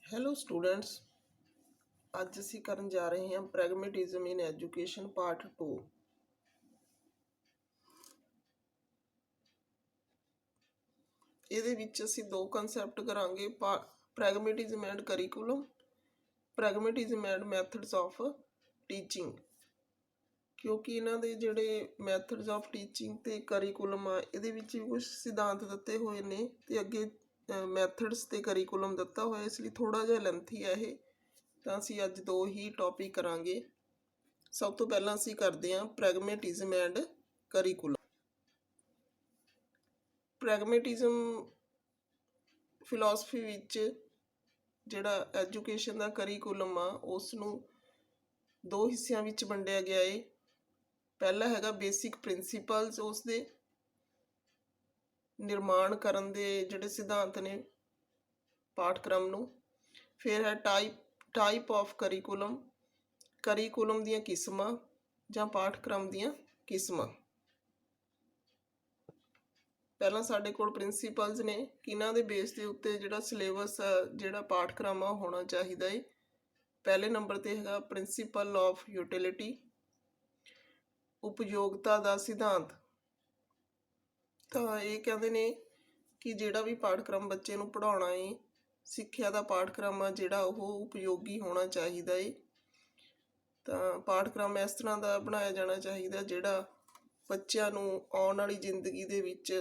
Hello students. ਅੱਜ ਅਸੀਂ ਕਰਨ ਜਾ ਰਹੇ ਹਾਂ ਪ੍ਰੈਗਮੈਟਿਜ਼ਮ ਇਨ ਐਜੂਕੇਸ਼ਨ ਪਾਰਟ 2। ਇਹਦੇ ਵਿੱਚ ਅਸੀਂ ਦੋ ਕਨਸੈਪਟ ਕਰਾਂਗੇ, pragmatism and curriculum, pragmatism and methods of teaching. ਕਿਉਂਕਿ ਇਹਨਾਂ ਦੇ ਜਿਹੜੇ ਮੈਥਡਸ ਆਫ ਟੀਚਿੰਗ ਤੇ ਕਰਿਕੂਲਮ ਆ, ਇਹਦੇ ਵਿੱਚ ਵੀ ਕੁਝ ਸਿਧਾਂਤ ਦਿੱਤੇ ਹੋਏ ਨੇ ਤੇ ਅੱਗੇ ਮੈਥਡਸ ਤੇ ਕਰਿਕੂਲਮ ਦਿੱਤਾ ਹੋਇਆ, ਇਸ ਲਈ ਥੋੜਾ ਜਿਹਾ ਲੈਂਥੀ ਹੈ ਇਹ। ਤਾਂ ਅਸੀਂ ਅੱਜ ਦੋ ਹੀ ਟੌਪਿਕ ਕਰਾਂਗੇ। ਸਭ ਤੋਂ ਪਹਿਲਾਂ ਅਸੀਂ ਕਰਦੇ ਹਾਂ ਪ੍ਰੈਗਮੈਟਿਜ਼ਮ ਐਂਡ ਕਰਿਕੂਲਮ। ਪ੍ਰੈਗਮੈਟਿਜ਼ਮ ਫਿਲਾਸਫੀ ਵਿੱਚ ਜਿਹੜਾ ਐਜੂਕੇਸ਼ਨ ਦਾ ਕਰਿਕੂਲਮ ਆ, ਉਸ ਨੂੰ ਦੋ ਹਿੱਸਿਆਂ ਵਿੱਚ ਵੰਡਿਆ ਗਿਆ ਹੈ। ਪਹਿਲਾ ਹੈਗਾ ਬੇਸਿਕ ਪ੍ਰਿੰਸੀਪਲਸ, ਉਸ ਦੇ ਨਿਰਮਾਣ ਕਰਨ ਦੇ ਜਿਹੜੇ ਸਿਧਾਂਤ ਨੇ ਪਾਠਕ੍ਰਮ ਨੂੰ। ਫਿਰ ਹੈ ਟਾਈਪ ਆਫ ਕਰਿਕੂਲਮ, ਕਰਿਕੂਲਮ ਦੀਆਂ ਕਿਸਮਾਂ ਜਾਂ ਪਾਠਕ੍ਰਮ ਦੀਆਂ ਕਿਸਮਾਂ। ਪਹਿਲਾਂ ਸਾਡੇ ਕੋਲ ਪ੍ਰਿੰਸੀਪਲਸ ਨੇ ਕਿ ਇਹਨਾਂ ਦੇ ਬੇਸ ਦੇ ਉੱਤੇ ਜਿਹੜਾ ਸਿਲੇਬਸ ਜਿਹੜਾ ਪਾਠਕ੍ਰਮ ਆ ਹੋਣਾ ਚਾਹੀਦਾ ਹੈ। ਪਹਿਲੇ ਨੰਬਰ 'ਤੇ ਹੈਗਾ ਪ੍ਰਿੰਸੀਪਲ ਆਫ ਯੂਟਿਲਿਟੀ, ਉਪਯੋਗਤਾ ਦਾ ਸਿਧਾਂਤ। ਤਾਂ ਇਹ ਕਹਿੰਦੇ ਨੇ ਕਿ ਜਿਹੜਾ ਵੀ ਪਾਠਕ੍ਰਮ ਬੱਚੇ ਨੂੰ ਪੜ੍ਹਾਉਣਾ ਹੈ, ਸਿੱਖਿਆ ਦਾ ਪਾਠਕ੍ਰਮ ਆ ਜਿਹੜਾ, ਉਹ ਉਪਯੋਗੀ ਹੋਣਾ ਚਾਹੀਦਾ ਹੈ। ਤਾਂ ਪਾਠਕ੍ਰਮ ਇਸ ਤਰ੍ਹਾਂ ਦਾ ਬਣਾਇਆ ਜਾਣਾ ਚਾਹੀਦਾ ਜਿਹੜਾ ਬੱਚਿਆਂ ਨੂੰ ਆਉਣ ਵਾਲੀ ਜ਼ਿੰਦਗੀ ਦੇ ਵਿੱਚ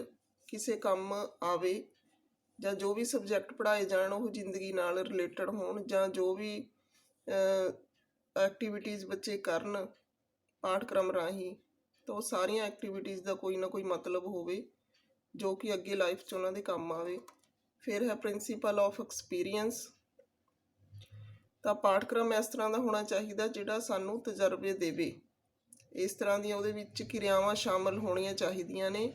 ਕਿਸੇ ਕੰਮ ਆਵੇ, ਜਾਂ ਜੋ ਵੀ ਸਬਜੈਕਟ ਪੜ੍ਹਾਏ ਜਾਣ ਉਹ ਜ਼ਿੰਦਗੀ ਨਾਲ ਰਿਲੇਟਡ ਹੋਣ, ਜਾਂ ਜੋ ਵੀ ਐਕਟੀਵਿਟੀਜ਼ ਬੱਚੇ ਕਰਨ ਪਾਠਕ੍ਰਮ ਰਾਹੀਂ, ਤਾਂ ਉਹ ਸਾਰੀਆਂ ਐਕਟੀਵਿਟੀਜ਼ ਦਾ ਕੋਈ ਨਾ ਕੋਈ ਮਤਲਬ ਹੋਵੇ ਜੋ ਕਿ ਅੱਗੇ ਲਾਈਫ 'ਚ ਉਹਨਾਂ ਦੇ ਕੰਮ ਆਵੇ। ਫਿਰ ਹੈ ਪ੍ਰਿੰਸੀਪਲ ਆਫ ਐਕਸਪੀਰੀਅੰਸ। ਤਾਂ ਪਾਠਕ੍ਰਮ ਇਸ ਤਰ੍ਹਾਂ ਦਾ ਹੋਣਾ ਚਾਹੀਦਾ ਜਿਹੜਾ ਸਾਨੂੰ ਤਜਰਬੇ ਦੇਵੇ। ਇਸ ਤਰ੍ਹਾਂ ਦੀਆਂ ਉਹਦੇ ਵਿੱਚ ਕਿਰਿਆਵਾਂ ਸ਼ਾਮਲ ਹੋਣੀਆਂ ਚਾਹੀਦੀਆਂ ਨੇ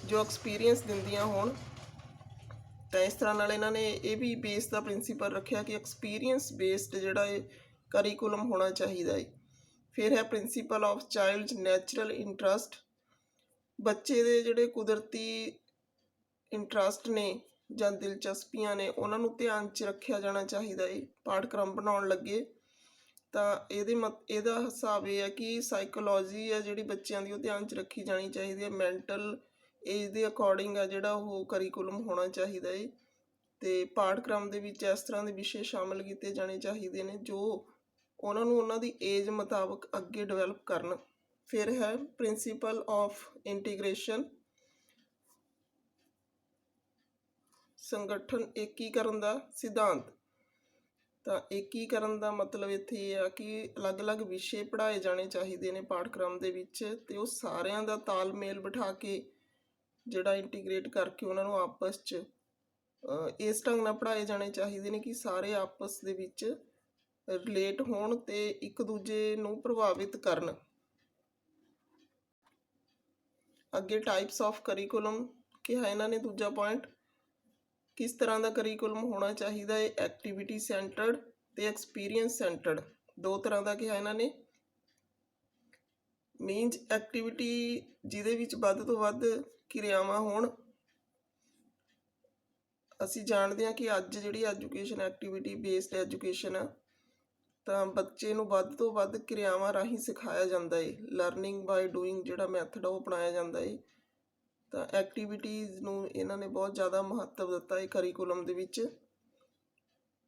ਜੋ ਐਕਸਪੀਰੀਅੰਸ ਦਿੰਦੀਆਂ ਹੋਣ। ਤਾਂ ਇਸ ਤਰ੍ਹਾਂ ਨਾਲ ਇਹਨਾਂ ਨੇ ਇਹ ਵੀ ਬੇਸ ਦਾ ਪ੍ਰਿੰਸੀਪਲ ਰੱਖਿਆ ਕਿ ਐਕਸਪੀਰੀਅੰਸ ਬੇਸਡ ਜਿਹੜਾ ਇਹ ਕਰਿਕੂਲਮ ਹੋਣਾ ਚਾਹੀਦਾ ਹੈ। ਫਿਰ ਹੈ ਪ੍ਰਿੰਸੀਪਲ ਆਫ ਚਾਈਲਡਸ ਨੈਚੁਰਲ ਇੰਟਰਸਟ, ਬੱਚੇ ਦੇ ਜਿਹੜੇ ਕੁਦਰਤੀ ਇੰਟਰਸਟ ਨੇ ਜਾਂ ਦਿਲਚਸਪੀਆਂ ਨੇ, ਉਹਨਾਂ ਨੂੰ ਧਿਆਨ 'ਚ ਰੱਖਿਆ ਜਾਣਾ ਚਾਹੀਦਾ ਹੈ ਪਾਠਕ੍ਰਮ ਬਣਾਉਣ ਲੱਗੇ। ਤਾਂ ਇਹਦਾ ਹਿਸਾਬ ਇਹ ਹੈ ਕਿ ਸਾਈਕੋਲੋਜੀ ਹੈ ਜਿਹੜੀ ਬੱਚਿਆਂ ਦੀ, ਉਹ ਧਿਆਨ 'ਚ ਰੱਖੀ ਜਾਣੀ ਚਾਹੀਦੀ ਹੈ। ਮੈਂਟਲ ਏਜ ਦੇ ਅਕੋਰਡਿੰਗ ਆ ਜਿਹੜਾ ਉਹ ਕਰਿਕੂਲਮ ਹੋਣਾ ਚਾਹੀਦਾ ਹੈ। ਅਤੇ ਪਾਠਕ੍ਰਮ ਦੇ ਵਿੱਚ ਇਸ ਤਰ੍ਹਾਂ ਦੇ ਵਿਸ਼ੇ ਸ਼ਾਮਿਲ ਕੀਤੇ ਜਾਣੇ ਚਾਹੀਦੇ ਨੇ ਜੋ ਉਹਨਾਂ ਨੂੰ ਉਹਨਾਂ ਦੀ ਏਜ ਮੁਤਾਬਕ ਅੱਗੇ ਡਿਵੈਲਪ ਕਰਨ। ਫਿਰ ਹੈ ਪ੍ਰਿੰਸੀਪਲ ਆਫ ਇੰਟੀਗ੍ਰੇਸ਼ਨ, ਸੰਗਠਨ ਏਕੀਕਰਨ ਦਾ ਸਿਧਾਂਤ। ਤਾਂ ਏਕੀਕਰਨ ਦਾ ਮਤਲਬ ਇੱਥੇ ਇਹ ਆ ਕਿ ਅਲੱਗ-ਅਲੱਗ ਵਿਸ਼ੇ ਪੜ੍ਹਾਏ ਜਾਣੇ ਚਾਹੀਦੇ ਨੇ ਪਾਠਕ੍ਰਮ ਦੇ ਵਿੱਚ, ਅਤੇ ਉਹ ਸਾਰਿਆਂ ਦਾ ਤਾਲਮੇਲ ਬਿਠਾ ਕੇ ਜਿਹੜਾ ਇੰਟੀਗ੍ਰੇਟ ਕਰਕੇ ਉਹਨਾਂ ਨੂੰ ਆਪਸ 'ਚ ਇਸ ਢੰਗ ਨਾਲ ਪੜ੍ਹਾਏ ਜਾਣੇ ਚਾਹੀਦੇ ਨੇ ਕਿ ਸਾਰੇ ਆਪਸ ਦੇ ਵਿੱਚ ਰਿਲੇਟ ਹੋਣ ਅਤੇ ਇੱਕ ਦੂਜੇ ਨੂੰ ਪ੍ਰਭਾਵਿਤ ਕਰਨ। ਅੱਗੇ ਟਾਈਪਸ ਆਫ ਕਰਿਕੂਲਮ ਕਿਹਾ ਇਹਨਾਂ ਨੇ, ਦੂਜਾ ਪੁਆਇੰਟ ਕਿਸ ਤਰ੍ਹਾਂ ਦਾ ਕਰਿਕੂਲਮ ਹੋਣਾ ਚਾਹੀਦਾ ਹੈ। ਐਕਟੀਵਿਟੀ ਸੈਂਟਰਡ ਅਤੇ ਐਕਸਪੀਰੀਅੰਸ ਸੈਂਟਰਡ, ਦੋ ਤਰ੍ਹਾਂ ਦਾ ਕਿਹਾ ਇਹਨਾਂ ਨੇ। ਮੀਨਜ਼ ਐਕਟੀਵਿਟੀ ਜਿਹਦੇ ਵਿੱਚ ਵੱਧ ਤੋਂ ਵੱਧ ਕਿਰਿਆਵਾਂ ਹੋਣ। ਅਸੀਂ ਜਾਣਦੇ ਹਾਂ ਕਿ ਅੱਜ ਜਿਹੜੀ ਐਜੂਕੇਸ਼ਨ ਐਕਟੀਵਿਟੀ ਬੇਸਡ ਐਜੂਕੇਸ਼ਨ ਆ, ਤਾਂ ਬੱਚੇ ਨੂੰ ਵੱਧ ਤੋਂ ਵੱਧ ਕਿਰਿਆਵਾਂ ਰਾਹੀਂ ਸਿਖਾਇਆ ਜਾਂਦਾ ਹੈ। ਲਰਨਿੰਗ ਬਾਏ ਡੂਇੰਗ ਜਿਹੜਾ ਮੈਥਡ ਆ ਉਹ ਅਪਣਾਇਆ ਜਾਂਦਾ ਹੈ। ਤਾਂ ਐਕਟੀਵਿਟੀਜ਼ ਨੂੰ ਇਹਨਾਂ ਨੇ ਬਹੁਤ ਜ਼ਿਆਦਾ ਮਹੱਤਵ ਦਿੱਤਾ ਹੈ ਕਰਿਕੂਲਮ ਦੇ ਵਿੱਚ।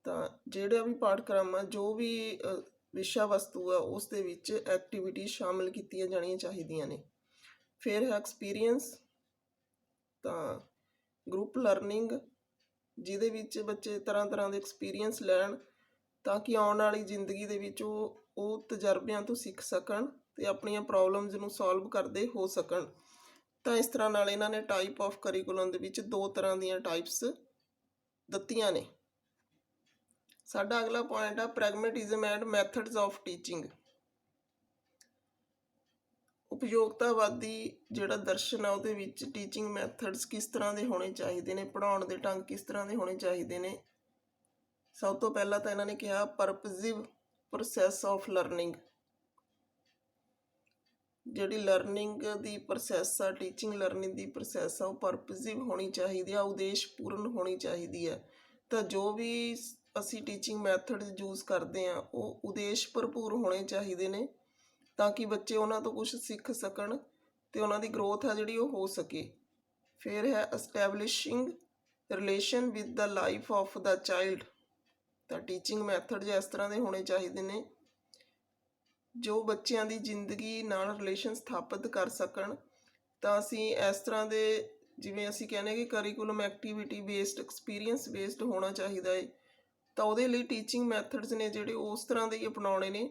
ਤਾਂ ਜਿਹੜਾ ਵੀ ਪਾਠਕ੍ਰਮ ਆ, ਜੋ ਵੀ ਵਿਸ਼ਾ ਵਸਤੂ ਆ, ਉਸ ਦੇ ਵਿੱਚ ਐਕਟੀਵਿਟੀ ਸ਼ਾਮਿਲ ਕੀਤੀਆਂ ਜਾਣੀਆਂ ਚਾਹੀਦੀਆਂ ਨੇ। ਫਿਰ ਹੈ ਐਕਸਪੀਰੀਅੰਸ, ਤਾਂ ਗਰੁੱਪ ਲਰਨਿੰਗ ਜਿਹਦੇ ਵਿੱਚ ਬੱਚੇ ਤਰ੍ਹਾਂ ਤਰ੍ਹਾਂ ਦੇ ਐਕਸਪੀਰੀਅੰਸ ਲੈਣ ਤਾਂ ਕਿ ਆਉਣ ਵਾਲੀ ਜ਼ਿੰਦਗੀ ਦੇ ਵਿੱਚ ਉਹ ਤਜਰਬਿਆਂ ਤੋਂ ਸਿੱਖ ਸਕਣ ਅਤੇ ਆਪਣੀਆਂ ਪ੍ਰੋਬਲਮਸ ਨੂੰ ਸੋਲਵ ਕਰਦੇ ਹੋ ਸਕਣ। ਤਾਂ ਇਸ ਤਰ੍ਹਾਂ ਨਾਲ ਇਹਨਾਂ ਨੇ ਟਾਈਪ ਆਫ ਕਰਿਕੂਲਮ ਦੇ ਵਿੱਚ ਦੋ ਤਰ੍ਹਾਂ ਦੀਆਂ ਟਾਈਪਸ ਦਿੱਤੀਆਂ ਨੇ। ਸਾਡਾ ਅਗਲਾ ਪੁਆਇੰਟ ਆ ਪ੍ਰੈਗਮੈਟਿਜ਼ਮ ਐਂਡ ਮੈਥਡਸ ਆਫ ਟੀਚਿੰਗ। ਉਪਯੋਗਤਾਵਾਦੀ ਜਿਹੜਾ ਦਰਸ਼ਨ ਆ, ਉਹਦੇ ਵਿੱਚ ਟੀਚਿੰਗ ਮੈਥਡਸ ਕਿਸ ਤਰ੍ਹਾਂ ਦੇ ਹੋਣੇ ਚਾਹੀਦੇ ਨੇ, ਪੜ੍ਹਾਉਣ ਦੇ ਢੰਗ ਕਿਸ ਤਰ੍ਹਾਂ ਦੇ ਹੋਣੇ ਚਾਹੀਦੇ ਨੇ। ਸਭ ਤੋਂ ਪਹਿਲਾਂ ਤਾਂ ਇਹਨਾਂ ਨੇ ਕਿਹਾ ਪਰਪਸਿਵ ਪ੍ਰੋਸੈਸ ਆਫ ਲਰਨਿੰਗ। ਜਿਹੜੀ ਲਰਨਿੰਗ ਦੀ ਪ੍ਰੋਸੈਸ ਆ, ਟੀਚਿੰਗ ਲਰਨਿੰਗ ਦੀ ਪ੍ਰੋਸੈਸ ਆ, ਉਹ ਪਰਪਸਿਵ ਹੋਣੀ ਚਾਹੀਦੀ ਆ, ਉਦੇਸ਼ ਪੂਰਨ ਹੋਣੀ ਚਾਹੀਦੀ ਹੈ। ਤਾਂ ਜੋ ਵੀ ਅਸੀਂ ਟੀਚਿੰਗ ਮੈਥਡ ਯੂਜ਼ ਕਰਦੇ ਹਾਂ ਉਹ ਉਦੇਸ਼ ਭਰਪੂਰ ਹੋਣੇ ਚਾਹੀਦੇ ਨੇ, ਤਾਂ ਕਿ ਬੱਚੇ ਉਹਨਾਂ ਤੋਂ ਕੁਝ ਸਿੱਖ ਸਕਣ ਅਤੇ ਉਹਨਾਂ ਦੀ ਗਰੋਥ ਆ ਜਿਹੜੀ ਉਹ ਹੋ ਸਕੇ। ਫਿਰ ਹੈ establishing relation with the life of the child. ਤਾਂ ਟੀਚਿੰਗ ਮੈਥਡ ਇਸ ਤਰ੍ਹਾਂ ਦੇ ਹੋਣੇ ਚਾਹੀਦੇ ਨੇ ਜੋ ਬੱਚਿਆਂ ਦੀ ਜ਼ਿੰਦਗੀ ਨਾਲ ਰਿਲੇਸ਼ਨ ਸਥਾਪਿਤ ਕਰ ਸਕਣ। ਤਾਂ ਅਸੀਂ ਇਸ ਤਰ੍ਹਾਂ ਦੇ, ਜਿਵੇਂ ਅਸੀਂ ਕਹਿੰਦੇ ਕਿ curriculum activity based, experience based ਹੋਣਾ ਚਾਹੀਦਾ ਹੈ, ਤਾਂ ਉਹਦੇ ਲਈ ਟੀਚਿੰਗ ਮੈਥਡਸ ਨੇ ਜਿਹੜੇ ਉਸ ਤਰ੍ਹਾਂ ਦੇ ਹੀ ਅਪਣਾਉਣੇ ਨੇ,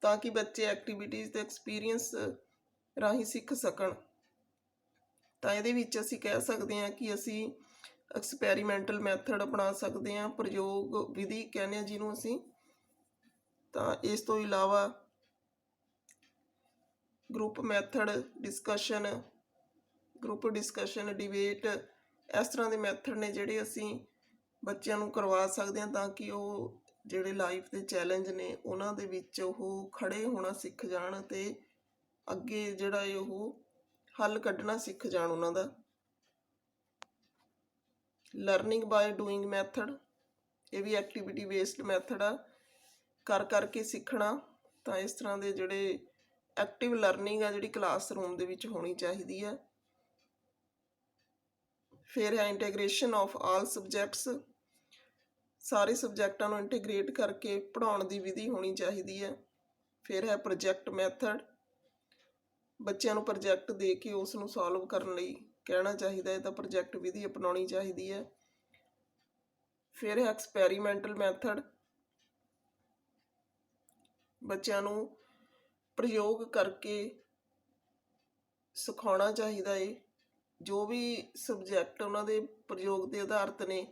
ਤਾਂ ਕਿ ਬੱਚੇ ਐਕਟੀਵਿਟੀਜ਼ ਅਤੇ ਐਕਸਪੀਰੀਅੰਸ ਰਾਹੀਂ ਸਿੱਖ ਸਕਣ। ਤਾਂ ਇਹਦੇ ਵਿੱਚ ਅਸੀਂ ਕਹਿ ਸਕਦੇ ਹਾਂ ਕਿ ਅਸੀਂ ਐਕਸਪੈਰੀਮੈਂਟਲ ਮੈਥਡ ਅਪਣਾ ਸਕਦੇ ਹਾਂ, ਪ੍ਰਯੋਗ ਵਿਧੀ ਕਹਿੰਦੇ ਹਾਂ ਜਿਹਨੂੰ ਅਸੀਂ। ਤਾਂ ਇਸ ਤੋਂ ਇਲਾਵਾ group method, group discussion, debate, ਇਸ ਤਰ੍ਹਾਂ ਦੇ ਮੈਥਡ ਨੇ ਜਿਹੜੇ ਅਸੀਂ ਬੱਚਿਆਂ ਨੂੰ ਕਰਵਾ ਸਕਦੇ ਹਾਂ, ਤਾਂ ਕਿ ਉਹ ਜਿਹੜੇ ਲਾਈਫ ਦੇ ਚੈਲੰਜ ਨੇ ਉਹਨਾਂ ਦੇ ਵਿੱਚ ਉਹ ਖੜ੍ਹੇ ਹੋਣਾ ਸਿੱਖ ਜਾਣ ਅਤੇ ਅੱਗੇ ਜਿਹੜਾ ਉਹ ਹੱਲ ਕੱਢਣਾ ਸਿੱਖ ਜਾਣ ਉਹਨਾਂ ਦਾ। ਲਰਨਿੰਗ ਬਾਏ ਡੂਇੰਗ ਮੈਥਡ, ਇਹ ਵੀ ਐਕਟੀਵਿਟੀ ਬੇਸਡ ਮੈਥਡ ਆ, ਕਰ ਕਰਕੇ ਸਿੱਖਣਾ। ਤਾਂ ਇਸ ਤਰ੍ਹਾਂ ਦੇ ਜਿਹੜੇ ਐਕਟਿਵ ਲਰਨਿੰਗ ਆ ਜਿਹੜੀ ਕਲਾਸਰੂਮ ਦੇ ਵਿੱਚ ਹੋਣੀ ਚਾਹੀਦੀ ਹੈ। ਫਿਰ ਹੈ ਇੰਟੀਗ੍ਰੇਸ਼ਨ ਆਫ ਆਲ ਸਬਜੈਕਟਸ, ਸਾਰੇ ਸਬਜੈਕਟਾਂ ਨੂੰ ਇੰਟੀਗ੍ਰੇਟ ਕਰਕੇ ਪੜ੍ਹਾਉਣ ਦੀ ਵਿਧੀ ਹੋਣੀ ਚਾਹੀਦੀ ਹੈ। ਫਿਰ ਹੈ ਪ੍ਰੋਜੈਕਟ ਮੈਥਡ, ਬੱਚਿਆਂ ਨੂੰ ਪ੍ਰੋਜੈਕਟ ਦੇ ਕੇ ਉਸ ਨੂੰ ਸੋਲਵ ਕਰਨ ਲਈ ਕਹਿਣਾ ਚਾਹੀਦਾ ਹੈ, ਤਾਂ ਪ੍ਰੋਜੈਕਟ ਵਿਧੀ ਅਪਣਾਉਣੀ ਚਾਹੀਦੀ ਹੈ। ਫਿਰ ਹੈ ਐਕਸਪੈਰੀਮੈਂਟਲ ਮੈਥਡ, ਬੱਚਿਆਂ ਨੂੰ ਪ੍ਰਯੋਗ ਕਰਕੇ ਸਿਖਾਉਣਾ ਚਾਹੀਦਾ ਹੈ। ਜੋ ਵੀ ਸਬਜੈਕਟ ਉਹਨਾਂ ਦੇ ਪ੍ਰਯੋਗ ਦੇ ਆਧਾਰਿਤ ਨੇ,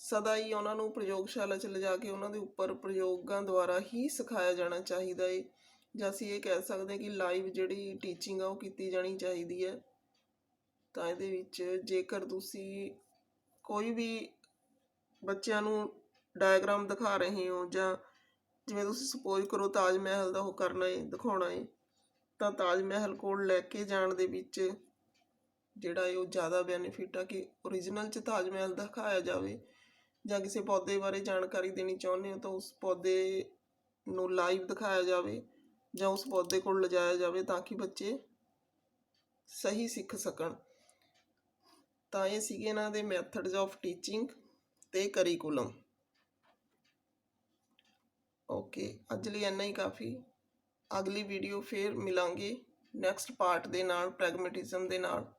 ਸਦਾ ਹੀ ਉਹਨਾਂ ਨੂੰ ਪ੍ਰਯੋਗਸ਼ਾਲਾ 'ਚ ਲਿਜਾ ਕੇ ਉਹਨਾਂ ਦੇ ਉੱਪਰ ਪ੍ਰਯੋਗਾਂ ਦੁਆਰਾ ਹੀ ਸਿਖਾਇਆ ਜਾਣਾ ਚਾਹੀਦਾ ਹੈ, ਜਾਂ ਅਸੀਂ ਇਹ ਕਹਿ ਸਕਦੇ ਹਾਂ ਕਿ ਲਾਈਵ ਜਿਹੜੀ ਟੀਚਿੰਗ ਆ ਉਹ ਕੀਤੀ ਜਾਣੀ ਚਾਹੀਦੀ ਹੈ। ਤਾਂ ਇਹਦੇ ਵਿੱਚ ਜੇਕਰ ਤੁਸੀਂ ਕੋਈ ਵੀ ਬੱਚਿਆਂ ਨੂੰ ਡਾਇਗਰਾਮ ਦਿਖਾ ਰਹੇ ਹੋ, ਜਾਂ ਜਿਵੇਂ ਤੁਸੀਂ ਸਪੋਜ਼ ਕਰੋ ਤਾਜ ਮਹਿਲ ਦਾ ਉਹ ਕਰਨਾ ਹੈ, ਦਿਖਾਉਣਾ ਹੈ, ਤਾਂ ਤਾਜ ਮਹਿਲ ਕੋਲ ਲੈ ਕੇ ਜਾਣ ਦੇ ਵਿੱਚ ਜਿਹੜਾ ਉਹ ਜ਼ਿਆਦਾ ਬੈਨੀਫਿਟ ਆ ਕਿ ਓਰੀਜਨਲ 'ਚ ਤਾਜ ਮਹਿਲ ਦਿਖਾਇਆ ਜਾਵੇ। ਜਾਂ ਕਿਸੇ ਪੌਦੇ ਬਾਰੇ ਜਾਣਕਾਰੀ ਦੇਣੀ ਚਾਹੁੰਦੇ ਹੋ ਤਾਂ ਉਸ ਪੌਦੇ ਨੂੰ ਲਾਈਵ ਦਿਖਾਇਆ ਜਾਵੇ ਜਾਂ ਉਸ ਪੌਦੇ ਕੋਲ ਲਿਜਾਇਆ ਜਾਵੇ, ਤਾਂ ਕਿ ਬੱਚੇ ਸਹੀ ਸਿੱਖ ਸਕਣ। ਤਾਂ ਇਹ ਸੀਗੇ ਇਹਨਾਂ ਦੇ ਮੈਥਡਸ ਆਫ ਟੀਚਿੰਗ ਅਤੇ ਕਰੀਕੂਲਮ। ਓਕੇ, ਅੱਜ ਲਈ ਇੰਨਾ ਹੀ ਕਾਫੀ। ਅਗਲੀ ਵੀਡੀਓ ਫਿਰ ਮਿਲਾਂਗੇ ਨੈਕਸਟ ਪਾਰਟ ਦੇ ਨਾਲ, ਪ੍ਰੈਗਮੈਟਿਜ਼ਮ ਦੇ ਨਾਲ।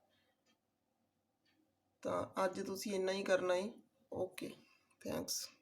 ਤਾਂ ਅੱਜ ਤੁਸੀਂ ਇੰਨਾ ਹੀ ਕਰਨਾ ਹੈ। Okay, thanks.